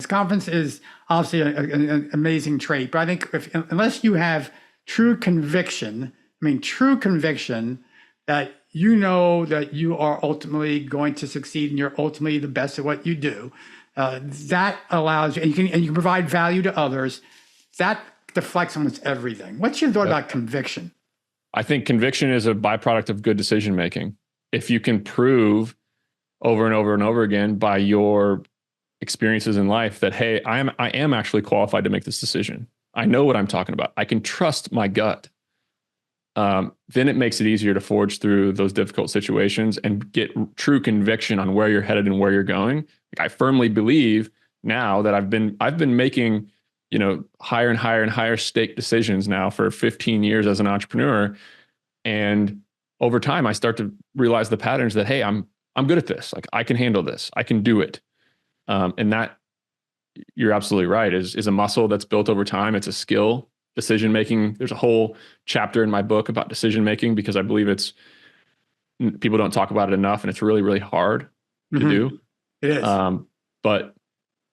confidence is obviously an amazing trait, but I think unless you have true conviction, true conviction that you know that you are ultimately going to succeed and you're ultimately the best at what you do, that allows you, and you can provide value to others. That deflects almost everything. What's your thought about conviction? I think conviction is a byproduct of good decision making. If you can prove over and over and over again by your experiences in life that, hey, I am actually qualified to make this decision. I know what I'm talking about. I can trust my gut. Then it makes it easier to forge through those difficult situations and get true conviction on where you're headed and where you're going. Like, I firmly believe now that I've been making, higher and higher and higher stake decisions now for 15 years as an entrepreneur. And over time, I start to realize the patterns that, hey, I'm good at this. Like, I can handle this. I can do it. And that, you're absolutely right, is a muscle that's built over time. It's a skill. Decision making. There's a whole chapter in my book about decision making because I believe people don't talk about it enough, and it's really, really hard to do. It is. But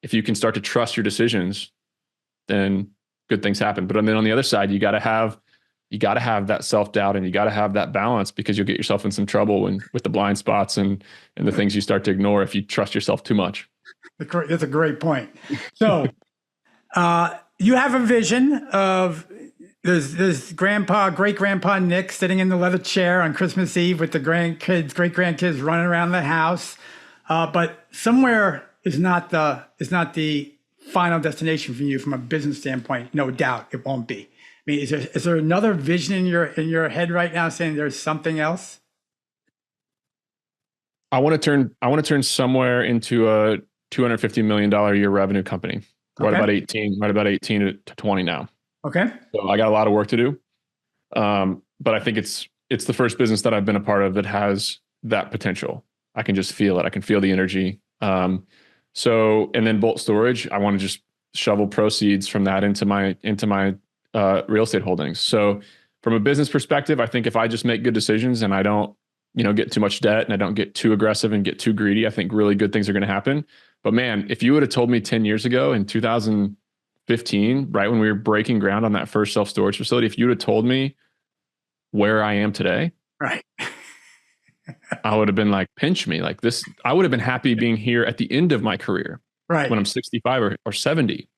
if you can start to trust your decisions, then good things happen. But then on the other side, you got to have that self-doubt, and you got to have that balance, because you'll get yourself in some trouble with the blind spots and the things you start to ignore if you trust yourself too much. That's a great point. So, you have a vision of there's great grandpa Nick sitting in the leather chair on Christmas Eve with the great grandkids running around the house. But somewhere is not the final destination for you from a business standpoint. No doubt it won't be. Is there another vision in your head right now saying there's something else? I want to turn somewhere into a $250 million a year revenue company. Right about 18 to 20 now. Okay. So I got a lot of work to do. But I think it's the first business that I've been a part of that has that potential. I can just feel it. I can feel the energy. And then Bolt Storage, I want to just shovel proceeds from that into my real estate holdings. So from a business perspective, I think if I just make good decisions and I don't, get too much debt and I don't get too aggressive and get too greedy, I think really good things are going to happen. But man, if you would have told me 10 years ago in 2015, right when we were breaking ground on that first self-storage facility, if you would have told me where I am today, right, I would have been like, pinch me like this. I would have been happy being here at the end of my career, right, when I'm 65 or 70.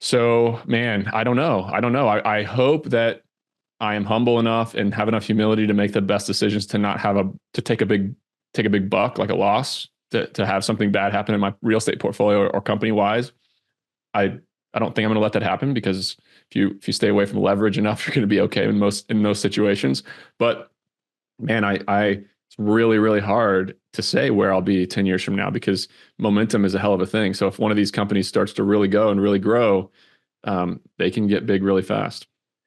So man, I don't know. I hope that I am humble enough and have enough humility to make the best decisions, to not to take a big buck, like a loss, to have something bad happen in my real estate portfolio or company wise. I don't think I'm going to let that happen, because if you stay away from leverage enough, you're going to be okay in those situations. But man, it's really, really hard to say where I'll be 10 years from now, because momentum is a hell of a thing. So if one of these companies starts to really go and really grow, they can get big really fast.